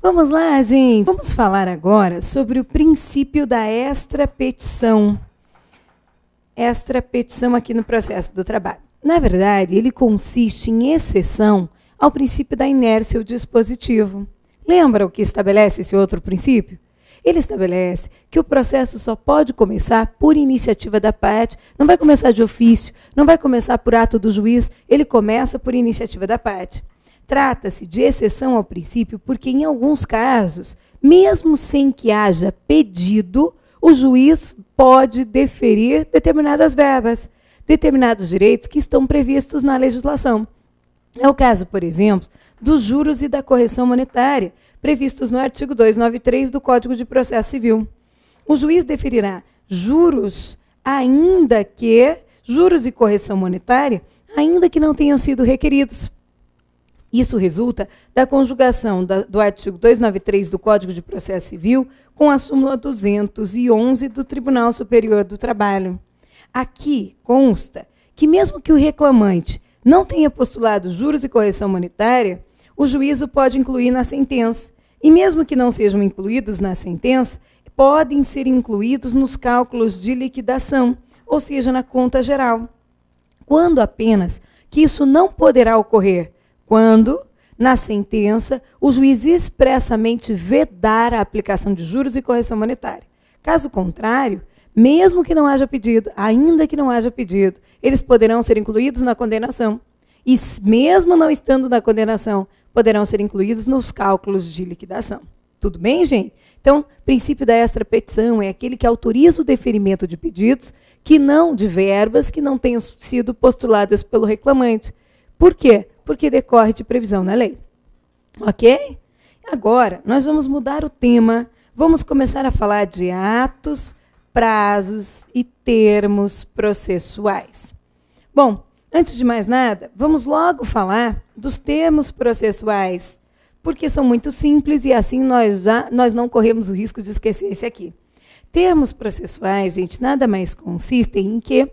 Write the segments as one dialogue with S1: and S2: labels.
S1: Vamos lá, gente. Vamos falar agora sobre o princípio da extrapetição. Extrapetição aqui no processo do trabalho. Na verdade, ele consiste em exceção ao princípio da inércia do dispositivo. Lembra o que estabelece esse outro princípio? Ele estabelece que o processo só pode começar por iniciativa da parte, não vai começar de ofício, não vai começar por ato do juiz, ele começa por iniciativa da parte. Trata-se de exceção ao princípio porque, em alguns casos, mesmo sem que haja pedido, o juiz pode deferir determinadas verbas, determinados direitos que estão previstos na legislação. É o caso, por exemplo, dos juros e da correção monetária, previstos no artigo 293 do Código de Processo Civil. O juiz deferirá juros e correção monetária, ainda que não tenham sido requeridos. Isso resulta da conjugação do artigo 293 do Código de Processo Civil com a súmula 211 do Tribunal Superior do Trabalho. Aqui consta que, mesmo que o reclamante não tenha postulado juros e correção monetária, o juízo pode incluir na sentença. E mesmo que não sejam incluídos na sentença, podem ser incluídos nos cálculos de liquidação, ou seja, na conta geral. Quando apenas que isso não poderá ocorrer? Quando, na sentença, o juiz expressamente vedar a aplicação de juros e correção monetária. Caso contrário, mesmo que não haja pedido, ainda que não haja pedido, eles poderão ser incluídos na condenação. E mesmo não estando na condenação, poderão ser incluídos nos cálculos de liquidação. Tudo bem, gente? Então, o princípio da extrapetição é aquele que autoriza o deferimento de pedidos de verbas que não tenham sido postuladas pelo reclamante. Por quê? Porque decorre de previsão na lei. Ok? Agora, nós vamos mudar o tema. Vamos começar a falar de atos, prazos e termos processuais. Bom, antes de mais nada, vamos logo falar dos termos processuais, porque são muito simples e assim nós não corremos o risco de esquecer esse aqui. Termos processuais, gente, nada mais consistem em que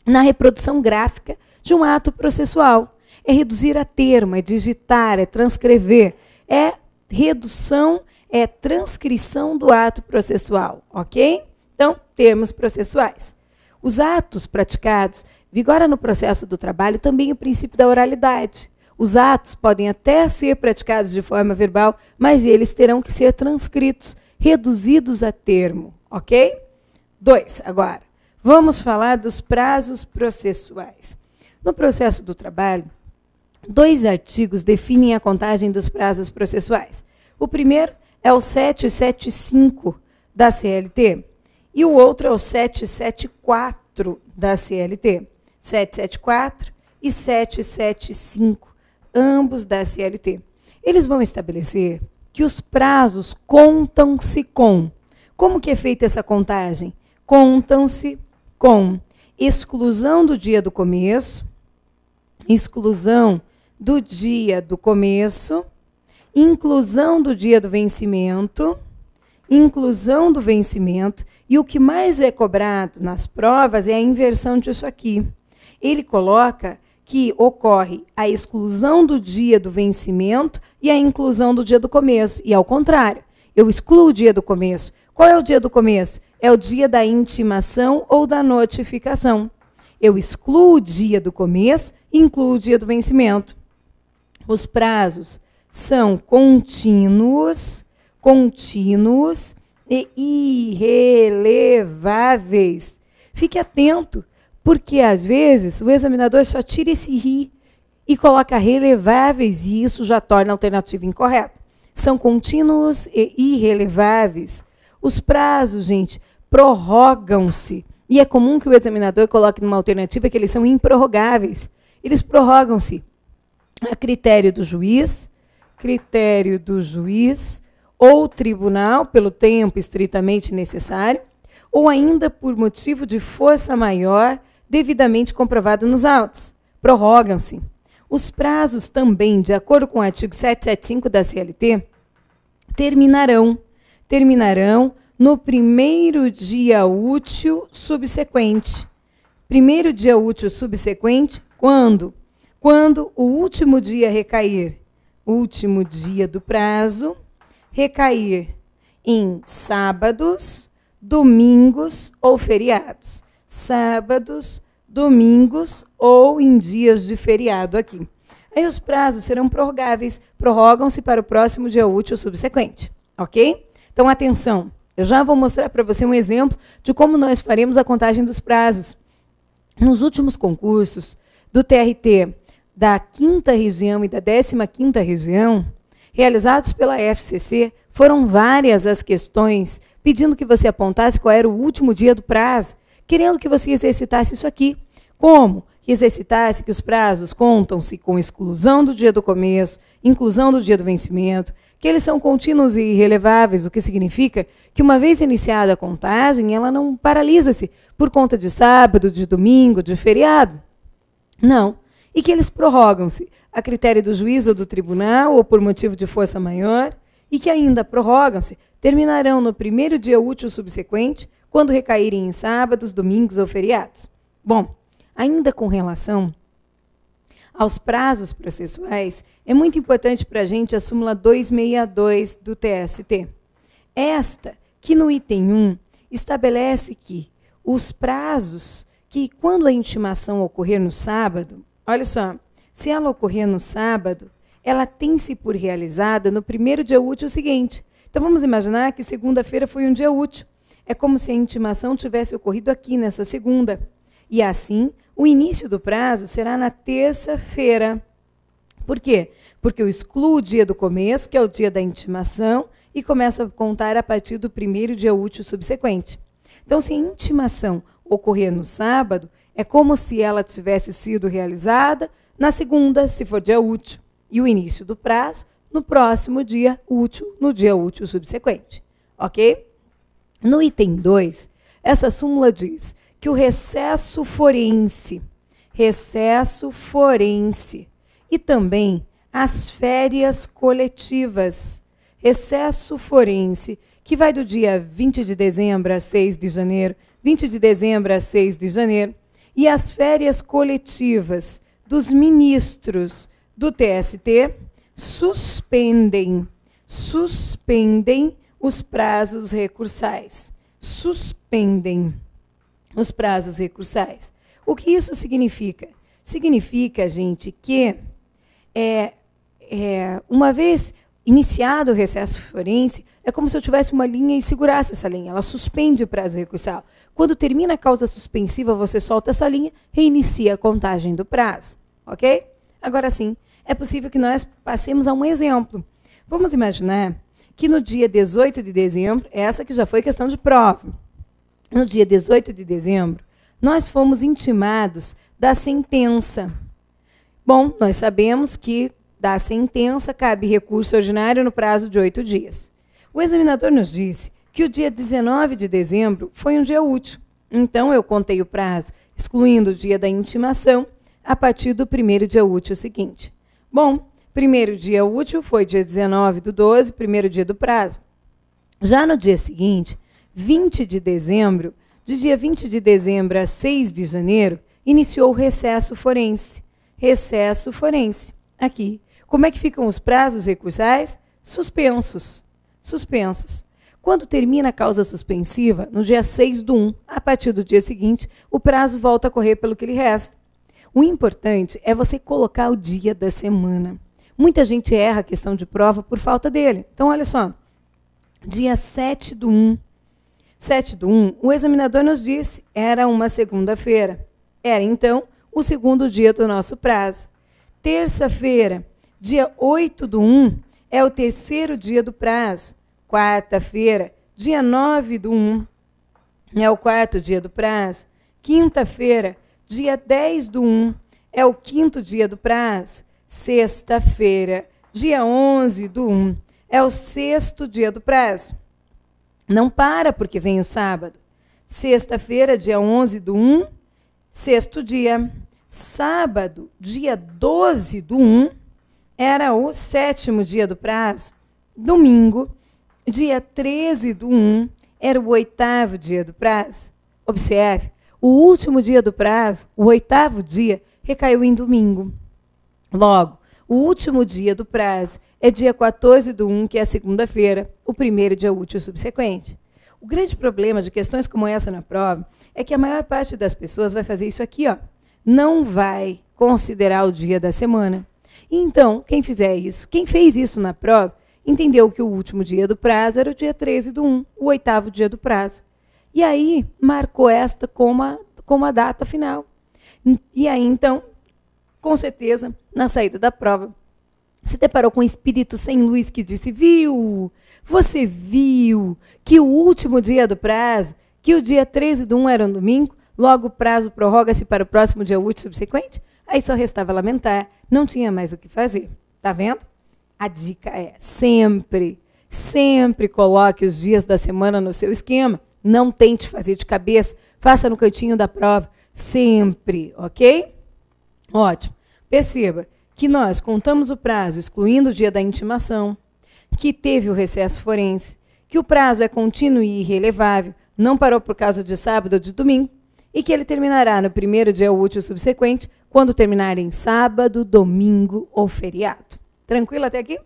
S1: na reprodução gráfica de um ato processual. É reduzir a termo, é digitar, é transcrever, é redução, é transcrição do ato processual, ok? Então, termos processuais. Os atos praticados vigora no processo do trabalho também o princípio da oralidade. Os atos podem até ser praticados de forma verbal, mas eles terão que ser transcritos, reduzidos a termo, ok? 2, agora, vamos falar dos prazos processuais. No processo do trabalho, 2 artigos definem a contagem dos prazos processuais. O primeiro é o 775 da CLT e o outro é o 774 da CLT. 774 e 775, ambos da CLT. Eles vão estabelecer que os prazos contam-se com. Como que é feita essa contagem? Contam-se com exclusão do dia do começo, exclusão do dia do começo, inclusão do dia do vencimento, inclusão do vencimento, e o que mais é cobrado nas provas é a inversão disso aqui. Ele coloca que ocorre a exclusão do dia do vencimento e a inclusão do dia do começo, e ao contrário, eu excluo o dia do começo. Qual é o dia do começo? É o dia da intimação ou da notificação. Eu excluo o dia do começo e incluo o dia do vencimento. Os prazos são contínuos e irreleváveis. Fique atento, porque às vezes o examinador só tira esse ri e coloca releváveis e isso já torna a alternativa incorreta. São contínuos e irreleváveis. Os prazos, gente, prorrogam-se. E é comum que o examinador coloque numa alternativa que eles são improrrogáveis. Eles prorrogam-se a critério do juiz ou tribunal, pelo tempo estritamente necessário, ou ainda por motivo de força maior devidamente comprovado nos autos. Prorrogam-se. Os prazos também, de acordo com o artigo 775 da CLT, terminarão no primeiro dia útil subsequente. Primeiro dia útil subsequente, quando? Quando o último dia recair, último dia do prazo, recair em sábados, domingos ou feriados. Sábados, domingos ou em dias de feriado aqui. Aí os prazos serão prorrogáveis, prorrogam-se para o próximo dia útil subsequente, ok? Então, atenção, eu já vou mostrar para você um exemplo de como nós faremos a contagem dos prazos. Nos últimos concursos do TRT da 5ª região e da 15ª região, realizados pela FCC, foram várias as questões pedindo que você apontasse qual era o último dia do prazo, querendo que você exercitasse isso aqui. Como? Que exercitasse que os prazos contam-se com exclusão do dia do começo, inclusão do dia do vencimento, que eles são contínuos e irreleváveis, o que significa que, uma vez iniciada a contagem, ela não paralisa-se por conta de sábado, de domingo, de feriado. Não. E que eles prorrogam-se a critério do juiz ou do tribunal, ou por motivo de força maior, e que ainda prorrogam-se, terminarão no primeiro dia útil subsequente, quando recaírem em sábados, domingos ou feriados. Bom, ainda com relação aos prazos processuais, é muito importante para a gente a súmula 262 do TST. Esta, que no item 1, estabelece que os prazos que, quando a intimação ocorrer no sábado, olha só, se ela ocorrer no sábado, ela tem-se por realizada no primeiro dia útil seguinte. Então, vamos imaginar que segunda-feira foi um dia útil. É como se a intimação tivesse ocorrido aqui, nessa segunda. E assim, o início do prazo será na terça-feira. Por quê? Porque eu excluo o dia do começo, que é o dia da intimação, e começo a contar a partir do primeiro dia útil subsequente. Então, se a intimação ocorrer no sábado, é como se ela tivesse sido realizada na segunda, se for dia útil, e o início do prazo no próximo dia útil, no dia útil subsequente. Ok? No item 2, essa súmula diz que o recesso forense e também as férias coletivas, recesso forense, que vai do dia 20 de dezembro a 6 de janeiro, 20 de dezembro a 6 de janeiro, e as férias coletivas dos ministros do TST suspendem os prazos recursais. Suspendem os prazos recursais. O que isso significa? Significa, gente, que uma vez iniciado o recesso forense, é como se eu tivesse uma linha e segurasse essa linha. Ela suspende o prazo recursal. Quando termina a causa suspensiva, você solta essa linha, reinicia a contagem do prazo. Ok? Agora sim, é possível que nós passemos a um exemplo. Vamos imaginar que no dia 18 de dezembro, essa que já foi questão de prova, no dia 18 de dezembro, nós fomos intimados da sentença. Bom, nós sabemos que da sentença cabe recurso ordinário no prazo de 8 dias. O examinador nos disse que o dia 19 de dezembro foi um dia útil. Então, eu contei o prazo, excluindo o dia da intimação, a partir do primeiro dia útil seguinte. Bom, primeiro dia útil foi dia 19/12, primeiro dia do prazo. Já no dia seguinte, 20 de dezembro, de dia 20 de dezembro a 6 de janeiro, iniciou o recesso forense. Recesso forense. Aqui. Como é que ficam os prazos recursais? Suspensos. Suspensos. Quando termina a causa suspensiva, no dia 6/1, a partir do dia seguinte, o prazo volta a correr pelo que lhe resta. O importante é você colocar o dia da semana. Muita gente erra a questão de prova por falta dele. Então, olha só. Dia 7/1. 7/1, o examinador nos disse, era uma segunda-feira. Era, então, o segundo dia do nosso prazo. Terça-feira, dia 8/1, é o terceiro dia do prazo. Quarta-feira, dia 9/1, é o quarto dia do prazo. Quinta-feira, dia 10/1, é o quinto dia do prazo. Sexta-feira, dia 11/1, é o sexto dia do prazo. Não para, porque vem o sábado. Sexta-feira, dia 11/1, sexto dia. Sábado, dia 12/1, era o sétimo dia do prazo. Domingo, dia 13/1, era o oitavo dia do prazo. Observe, o último dia do prazo, o oitavo dia, recaiu em domingo. Logo, O último dia do prazo é dia 14/1, que é a segunda-feira, o primeiro dia útil subsequente. O grande problema de questões como essa na prova é que a maior parte das pessoas vai fazer isso aqui, ó. Não vai considerar o dia da semana. Então, quem fizer isso, quem fez isso na prova, entendeu que o último dia do prazo era o dia 13/1, o 8º dia do prazo. E aí, marcou esta como a data final. E aí, então, com certeza, na saída da prova, se deparou com um espírito sem luz que disse, viu? Você viu que o último dia do prazo, que o dia 13/1 era um domingo, logo o prazo prorroga-se para o próximo dia útil subsequente? Aí só restava lamentar, não tinha mais o que fazer. Tá vendo? A dica é sempre coloque os dias da semana no seu esquema. Não tente fazer de cabeça, faça no cantinho da prova, sempre, ok? Ótimo. Perceba que nós contamos o prazo excluindo o dia da intimação, que teve o recesso forense, que o prazo é contínuo e irrelevável, não parou por causa de sábado ou de domingo, e que ele terminará no primeiro dia útil subsequente, quando terminar em sábado, domingo ou feriado. Tranquilo até aqui?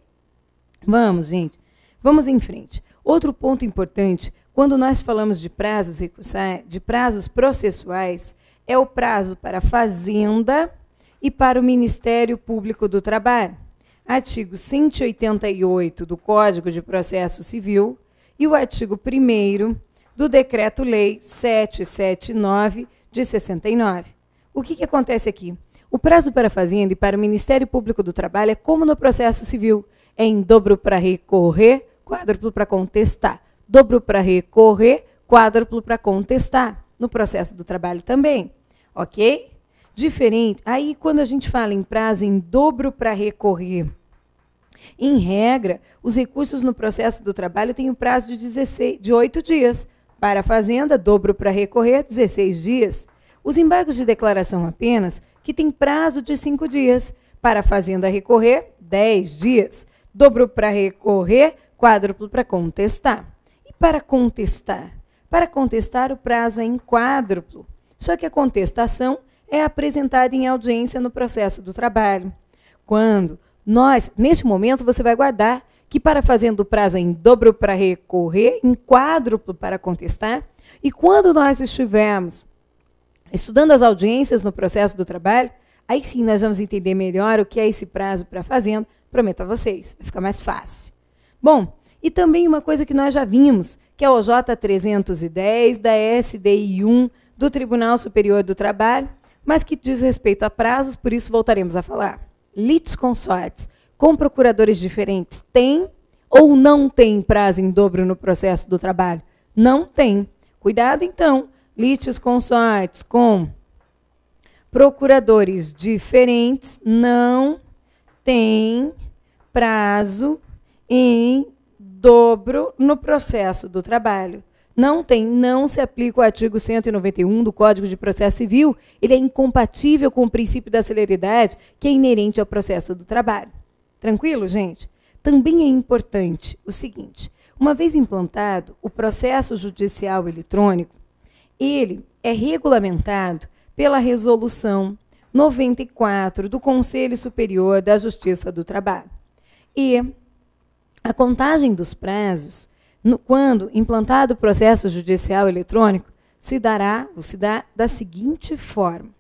S1: Vamos, gente. Vamos em frente. Outro ponto importante, quando nós falamos de prazos recursais, de prazos processuais, é o prazo para a Fazenda e para o Ministério Público do Trabalho. Artigo 188 do Código de Processo Civil e o artigo 1º do Decreto-Lei 779 de 69. O que acontece aqui? O prazo para a Fazenda e para o Ministério Público do Trabalho é como no processo civil, é em dobro para recorrer, quádruplo para contestar. Dobro para recorrer, quádruplo para contestar. No processo do trabalho também, ok? Diferente, aí quando a gente fala em prazo em dobro para recorrer, em regra, os recursos no processo do trabalho têm um prazo de 8 dias. Para a Fazenda, dobro para recorrer, 16 dias. Os embargos de declaração apenas, que tem prazo de 5 dias. Para a Fazenda recorrer, 10 dias. Dobro para recorrer, quádruplo para contestar. E para contestar? Para contestar, o prazo é em quádruplo. Só que a contestação é apresentada em audiência no processo do trabalho. Neste momento, você vai guardar que para Fazenda o prazo é em dobro para recorrer, em quádruplo para contestar, e quando nós estivermos estudando as audiências no processo do trabalho, aí sim nós vamos entender melhor o que é esse prazo para a Fazenda, prometo a vocês, vai ficar mais fácil. Bom, e também uma coisa que nós já vimos, que é o OJ 310 da SDI 1 do Tribunal Superior do Trabalho, mas que diz respeito a prazos, por isso voltaremos a falar. Litisconsortes com procuradores diferentes tem ou não tem prazo em dobro no processo do trabalho? Não tem. Cuidado, então. Litisconsortes com procuradores diferentes não tem prazo em dobro no processo do trabalho. Não se aplica o artigo 191 do Código de Processo Civil, ele é incompatível com o princípio da celeridade que é inerente ao processo do trabalho. Tranquilo, gente? Também é importante o seguinte, uma vez implantado o processo judicial eletrônico, ele é regulamentado pela Resolução 94 do Conselho Superior da Justiça do Trabalho. E a contagem dos prazos, quando implantado o processo judicial eletrônico, se dá da seguinte forma.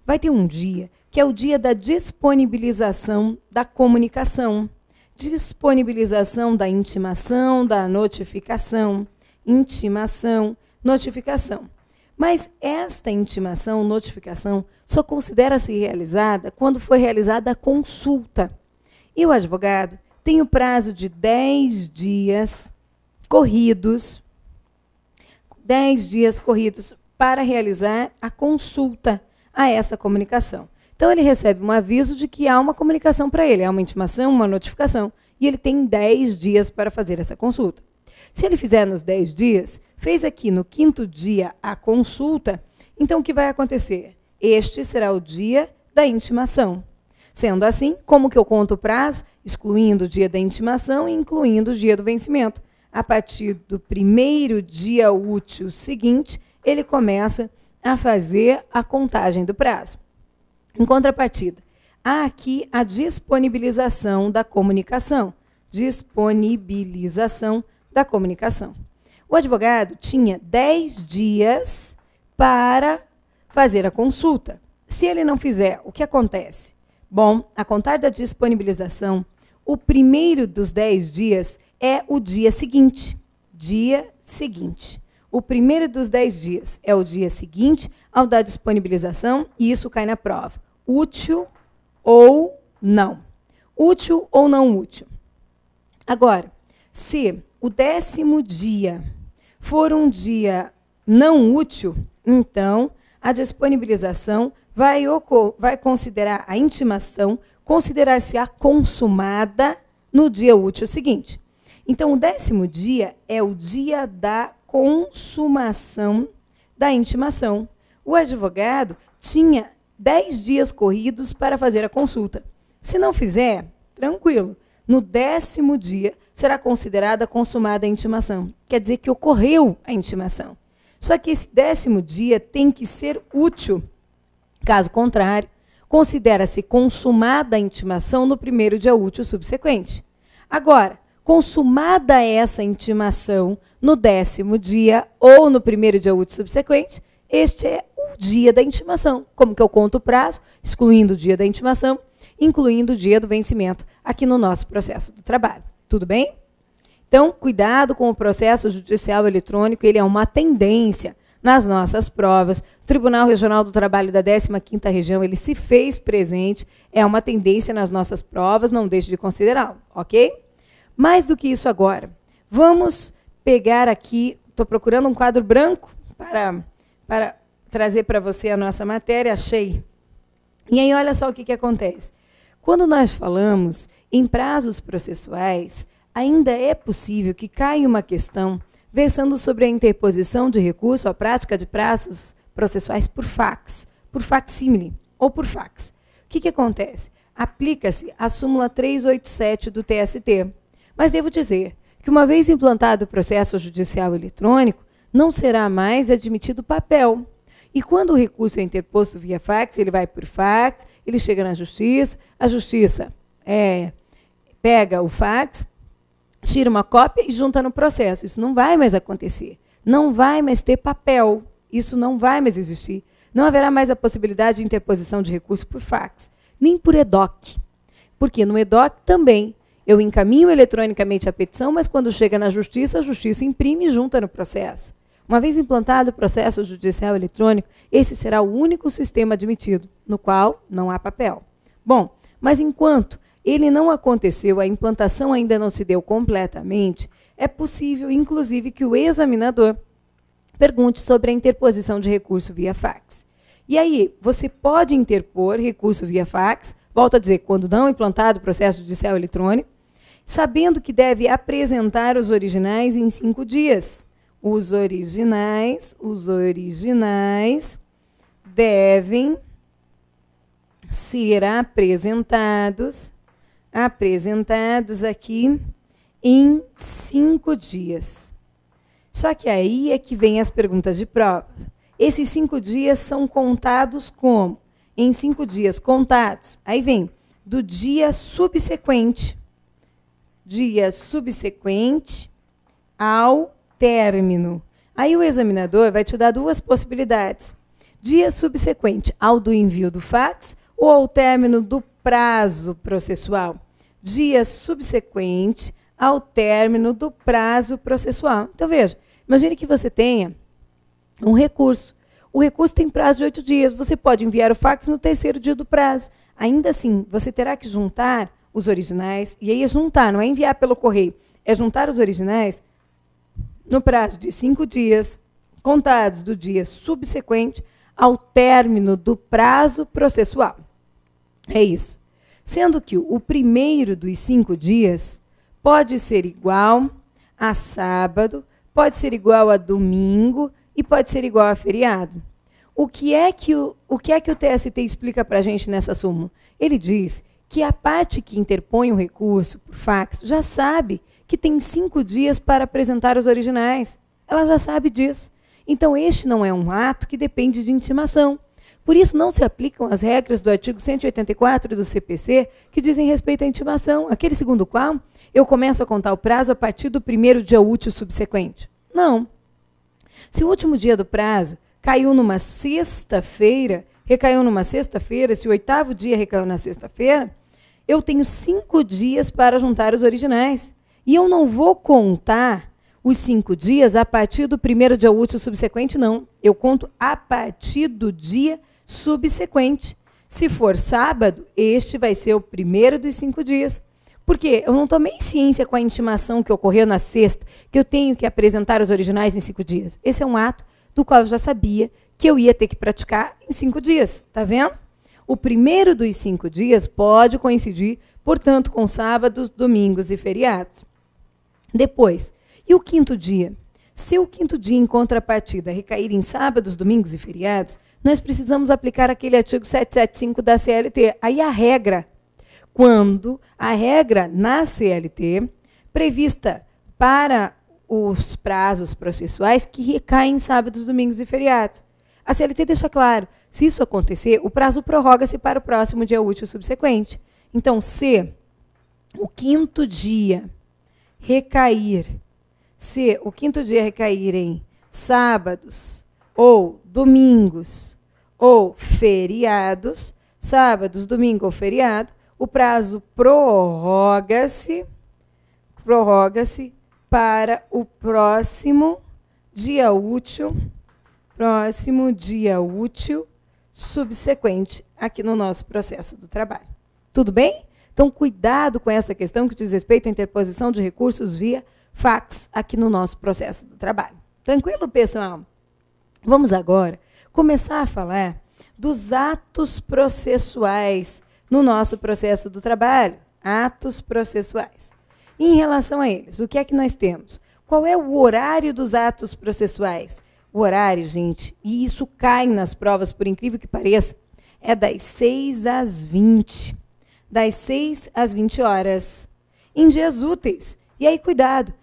S1: Vai ter um dia, que é o dia da disponibilização da comunicação, disponibilização da intimação, da notificação, intimação, notificação. Mas esta intimação, notificação, só considera-se realizada quando foi realizada a consulta. E o advogado tem o prazo de 10 dias corridos, 10 dias corridos para realizar a consulta a essa comunicação. Então, ele recebe um aviso de que há uma comunicação para ele, há uma intimação, uma notificação, e ele tem 10 dias para fazer essa consulta. Se ele fizer nos 10 dias, fez aqui no 5º dia a consulta, então o que vai acontecer? Este será o dia da intimação. Sendo assim, como que eu conto o prazo? Excluindo o dia da intimação e incluindo o dia do vencimento. A partir do 1º dia útil seguinte, ele começa a fazer a contagem do prazo. Em contrapartida, há aqui a disponibilização da comunicação. Disponibilização da comunicação. O advogado tinha 10 dias para fazer a consulta. Se ele não fizer, o que acontece? Bom, a contar da disponibilização, o primeiro dos 10 dias é o dia seguinte. Dia seguinte. O primeiro dos 10 dias é o dia seguinte ao da disponibilização, e isso cai na prova. Útil ou não. Útil ou não útil. Agora, se o 10º dia for um dia não útil, então a disponibilização vai considerar a intimação, considerar-se-á consumada no dia útil seguinte. Então, o 10º dia é o dia da consumação da intimação. O advogado tinha 10 dias corridos para fazer a consulta. Se não fizer, tranquilo. No 10º dia será considerada consumada a intimação. Quer dizer que ocorreu a intimação. Só que esse 10º dia tem que ser útil. Caso contrário, considera-se consumada a intimação no primeiro dia útil subsequente. Agora, consumada essa intimação no 10º dia ou no primeiro dia útil subsequente, este é o dia da intimação. Como que eu conto o prazo? Excluindo o dia da intimação, incluindo o dia do vencimento, aqui no nosso processo do trabalho. Tudo bem? Então, cuidado com o processo judicial eletrônico, ele é uma tendência nas nossas provas. O Tribunal Regional do Trabalho da 15ª Região, ele se fez presente, é uma tendência nas nossas provas, não deixe de considerá-lo, ok? Mais do que isso agora, vamos pegar aqui, estou procurando um quadro branco para trazer para você a nossa matéria, achei. E aí, olha só o que acontece. Quando nós falamos em prazos processuais, ainda é possível que caia uma questão versando sobre a interposição de recurso à prática de prazos processuais por fax, por facsímile ou por fax. O que acontece? Aplica-se a súmula 387 do TST. Mas devo dizer que, uma vez implantado o processo judicial eletrônico, não será mais admitido papel. E quando o recurso é interposto via fax, ele vai por fax, ele chega na justiça, a justiça pega o fax, tira uma cópia e junta no processo. Isso não vai mais acontecer. Não vai mais ter papel. Isso não vai mais existir. Não haverá mais a possibilidade de interposição de recurso por fax, nem por EDOC. Porque no EDOC também eu encaminho eletronicamente a petição, mas quando chega na justiça, a justiça imprime e junta no processo. Uma vez implantado o processo judicial eletrônico, esse será o único sistema admitido, no qual não há papel. Bom, mas enquanto ele não aconteceu, a implantação ainda não se deu completamente, é possível, inclusive, que o examinador pergunte sobre a interposição de recurso via fax. E aí, você pode interpor recurso via fax, volto a dizer, quando não implantado o processo judicial eletrônico, sabendo que deve apresentar os originais em 5 dias. Os originais devem ser apresentados aqui em 5 dias. Só que aí é que vem as perguntas de prova. Esses 5 dias são contados como? Em 5 dias contados. Aí vem do dia subsequente ao término. Aí o examinador vai te dar 2 possibilidades. Dia subsequente ao do envio do fax ou ao término do prazo processual. Dia subsequente ao término do prazo processual. Então, veja, imagine que você tenha um recurso. O recurso tem prazo de 8 dias. Você pode enviar o fax no 3º dia do prazo. Ainda assim, você terá que juntar os originais, e aí é juntar, não é enviar pelo correio, é juntar os originais no prazo de 5 dias, contados do dia subsequente ao término do prazo processual. É isso. Sendo que o primeiro dos 5 dias pode ser igual a sábado, pode ser igual a domingo e pode ser igual a feriado. O que é que o TST explica para a gente nessa súmula? Ele diz que a parte que interpõe o recurso por fax já sabe que tem 5 dias para apresentar os originais. Ela já sabe disso. Então, este não é um ato que depende de intimação. Por isso, não se aplicam as regras do artigo 184 do CPC, que dizem respeito à intimação, aquele segundo o qual eu começo a contar o prazo a partir do primeiro dia útil subsequente. Não. Se o último dia do prazo caiu numa sexta-feira, recaiu numa sexta-feira, se o 8º dia recaiu na sexta-feira, eu tenho 5 dias para juntar os originais. E eu não vou contar os 5 dias a partir do primeiro dia útil subsequente, não. Eu conto a partir do dia subsequente. Se for sábado, este vai ser o primeiro dos 5 dias. Porque eu não tomei ciência com a intimação que ocorreu na sexta, que eu tenho que apresentar os originais em 5 dias. Esse é um ato do qual eu já sabia que eu ia ter que praticar em 5 dias. Está vendo? O primeiro dos 5 dias pode coincidir, portanto, com sábados, domingos e feriados. Depois, e o 5º dia? Se o 5º dia, em contrapartida, recair em sábados, domingos e feriados, nós precisamos aplicar aquele artigo 775 da CLT. Aí a regra, quando a regra na CLT, prevista para os prazos processuais que recaem em sábados, domingos e feriados. A CLT deixa claro, se isso acontecer, o prazo prorroga-se para o próximo dia útil subsequente. Então, se o 5º dia recair em sábados ou domingos ou feriados, sábados, domingo ou feriado, o prazo prorroga-se para o próximo dia útil subsequente aqui no nosso processo do trabalho. Tudo bem? Então, cuidado com essa questão que diz respeito à interposição de recursos via fax aqui no nosso processo do trabalho. Tranquilo, pessoal? Vamos agora começar a falar dos atos processuais no nosso processo do trabalho. Atos processuais. E em relação a eles, o que é que nós temos? Qual é o horário dos atos processuais? O horário, gente, e isso cai nas provas, por incrível que pareça, é das 6 às 20. Das 6 às 20 horas. Em dias úteis. E aí, cuidado.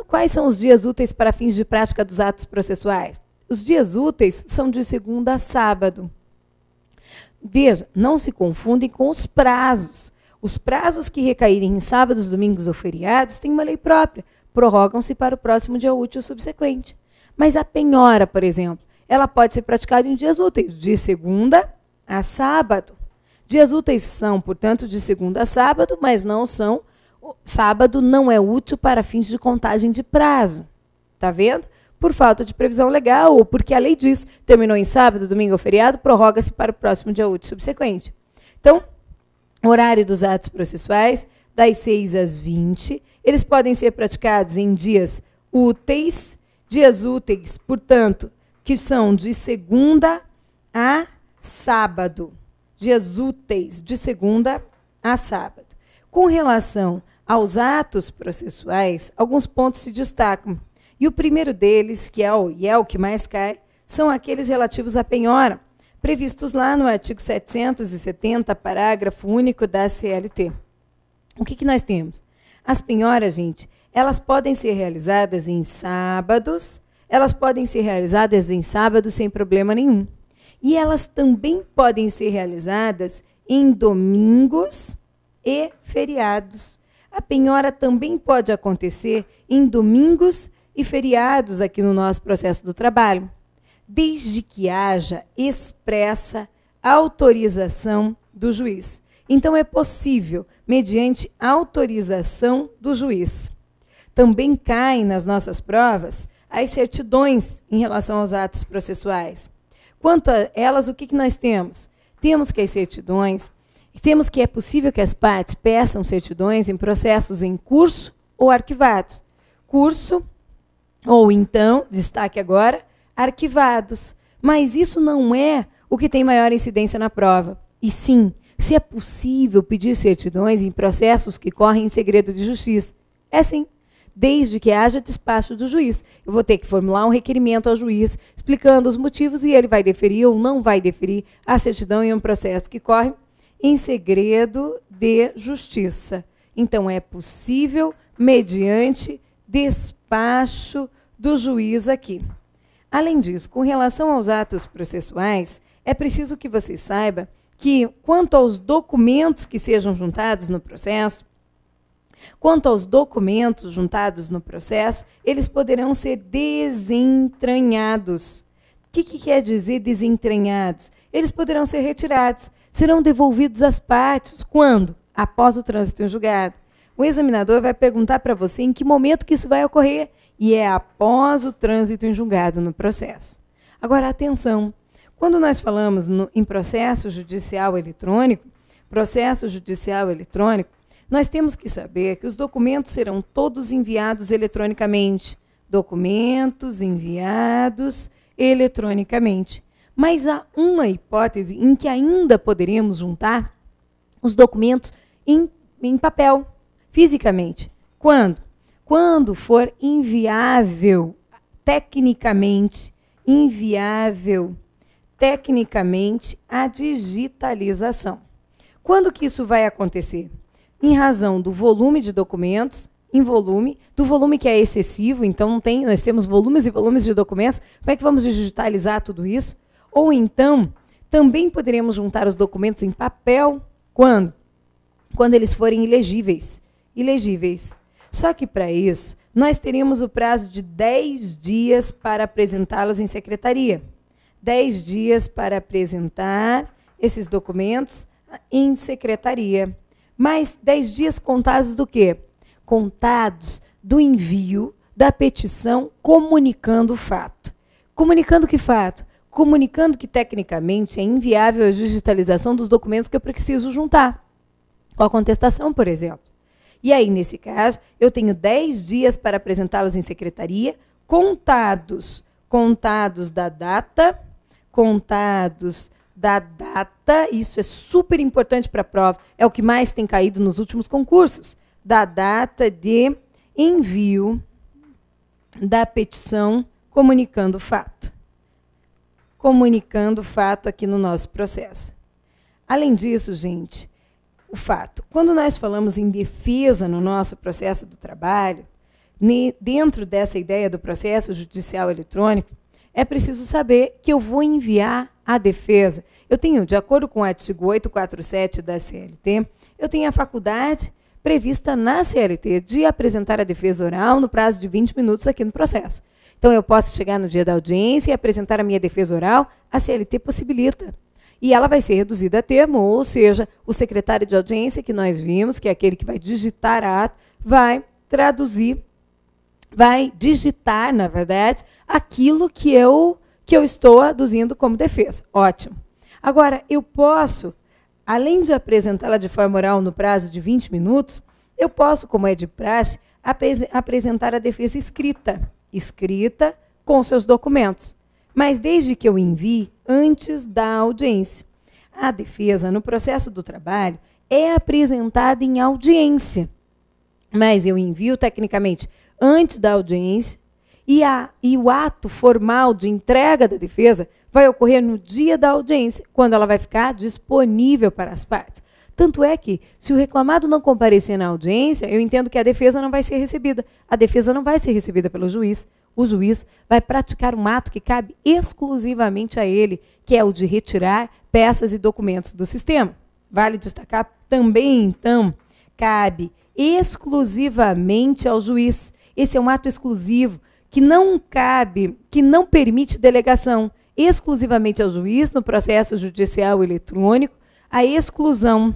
S1: Quais são os dias úteis para fins de prática dos atos processuais? Os dias úteis são de segunda a sábado. Veja, não se confundem com os prazos. Os prazos que recaírem em sábados, domingos ou feriados têm uma lei própria. Prorrogam-se para o próximo dia útil subsequente. Mas a penhora, por exemplo, ela pode ser praticada em dias úteis, de segunda a sábado. Dias úteis são, portanto, de segunda a sábado, mas não são. Sábado não é útil para fins de contagem de prazo. Está vendo? Por falta de previsão legal ou porque a lei diz, terminou em sábado, domingo ou feriado, prorroga-se para o próximo dia útil subsequente. Então, horário dos atos processuais, das 6 às 20. Eles podem ser praticados em dias úteis, portanto, que são de segunda a sábado. Dias úteis, de segunda a sábado. Com relação aos atos processuais, alguns pontos se destacam. E o primeiro deles, que é o que mais cai, são aqueles relativos à penhora, previstos lá no artigo 770, parágrafo único da CLT. O que nós temos? As penhoras, gente, elas podem ser realizadas em sábados, sem problema nenhum. E elas também podem ser realizadas em domingos e feriados. A penhora também pode acontecer em domingos e feriados aqui no nosso processo do trabalho, desde que haja expressa autorização do juiz. Então, é possível, mediante autorização do juiz. Também caem nas nossas provas as certidões em relação aos atos processuais. Quanto a elas, o que nós temos? Temos que as certidões, temos que é possível que as partes peçam certidões em processos em curso ou arquivados. Curso, ou então, destaque agora, arquivados. Mas isso não é o que tem maior incidência na prova. E sim, se é possível pedir certidões em processos que correm em segredo de justiça. É sim, desde que haja despacho do juiz. Eu vou ter que formular um requerimento ao juiz, explicando os motivos, e ele vai deferir ou não vai deferir a certidão em um processo que corre em segredo de justiça. Então, é possível mediante despacho do juiz aqui. Além disso, com relação aos atos processuais, é preciso que você saiba que, quanto aos documentos que sejam juntados no processo, eles poderão ser desentranhados. O que quer dizer desentranhados? Eles poderão ser retirados, serão devolvidos às partes. Quando? Após o trânsito em julgado. O examinador vai perguntar para você em que momento que isso vai ocorrer, e é após o trânsito em julgado no processo. Agora, atenção, quando nós falamos em processo judicial eletrônico, nós temos que saber que os documentos serão todos enviados eletronicamente. Mas há uma hipótese em que ainda poderemos juntar os documentos em papel, fisicamente. Quando? Quando for inviável tecnicamente a digitalização. Quando que isso vai acontecer? Em razão do volume de documentos, do volume que é excessivo, então nós temos volumes e volumes de documentos, como é que vamos digitalizar tudo isso? Ou então, também poderemos juntar os documentos em papel, quando? Quando eles forem ilegíveis. Só que, para isso, nós teremos o prazo de 10 dias para apresentá-los em secretaria. 10 dias para apresentar esses documentos em secretaria. Mas 10 dias contados do quê? Contados do envio da petição comunicando o fato. Comunicando que fato? Comunicando que, tecnicamente, é inviável a digitalização dos documentos que eu preciso juntar. Com a contestação, por exemplo. E aí, nesse caso, eu tenho 10 dias para apresentá-los em secretaria, contados da data, isso é super importante para a prova, é o que mais tem caído nos últimos concursos, da data de envio da petição comunicando o fato. Comunicando o fato aqui no nosso processo. Além disso, gente, o fato, quando nós falamos em defesa no nosso processo do trabalho, dentro dessa ideia do processo judicial eletrônico, é preciso saber que eu vou enviar a defesa. Eu tenho, de acordo com o artigo 847 da CLT, eu tenho a faculdade prevista na CLT de apresentar a defesa oral no prazo de 20 minutos aqui no processo. Então, eu posso chegar no dia da audiência e apresentar a minha defesa oral, a CLT possibilita. E ela vai ser reduzida a termo, ou seja, o secretário de audiência que nós vimos, que é aquele que vai digitar a ata, vai traduzir, vai digitar, na verdade, aquilo que eu estou aduzindo como defesa. Ótimo. Agora, eu posso, além de apresentá-la de forma oral no prazo de 20 minutos, eu posso, como é de praxe, apresentar a defesa escrita com seus documentos. Mas desde que eu envie antes da audiência. A defesa, no processo do trabalho, é apresentada em audiência. Mas eu envio tecnicamente antes da audiência e o ato formal de entrega da defesa vai ocorrer no dia da audiência, quando ela vai ficar disponível para as partes. Tanto é que, se o reclamado não comparecer na audiência, eu entendo que a defesa não vai ser recebida. A defesa não vai ser recebida pelo juiz. O juiz vai praticar um ato que cabe exclusivamente a ele, que é o de retirar peças e documentos do sistema. Vale destacar também, então, cabe exclusivamente ao juiz. Esse é um ato exclusivo, que não permite delegação, exclusivamente ao juiz no processo judicial eletrônico, a exclusão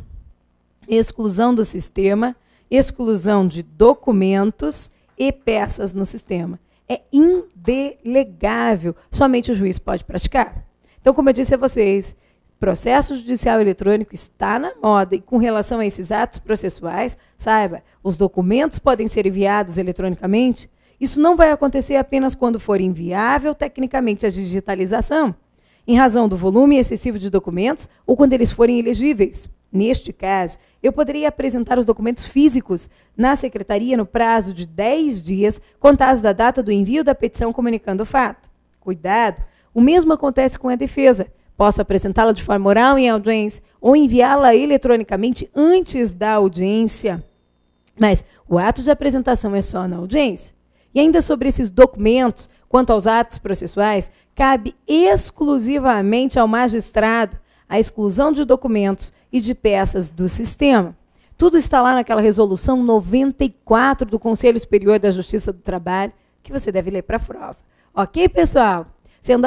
S1: do sistema, exclusão de documentos e peças no sistema. É indelegável, somente o juiz pode praticar. Então, como eu disse a vocês, processo judicial eletrônico está na moda, e com relação a esses atos processuais, saiba, os documentos podem ser enviados eletronicamente. Isso não vai acontecer apenas quando for inviável tecnicamente a digitalização, em razão do volume excessivo de documentos ou quando eles forem ilegíveis. Neste caso, eu poderia apresentar os documentos físicos na secretaria no prazo de 10 dias, contados da data do envio da petição comunicando o fato. Cuidado, o mesmo acontece com a defesa. Posso apresentá-la de forma oral em audiência ou enviá-la eletronicamente antes da audiência. Mas o ato de apresentação é só na audiência. E ainda sobre esses documentos, Quanto aos atos processuais, cabe exclusivamente ao magistrado a exclusão de documentos e de peças do sistema. Tudo está lá naquela resolução 94 do Conselho Superior da Justiça do Trabalho, que você deve ler para a prova. Ok, pessoal? Sendo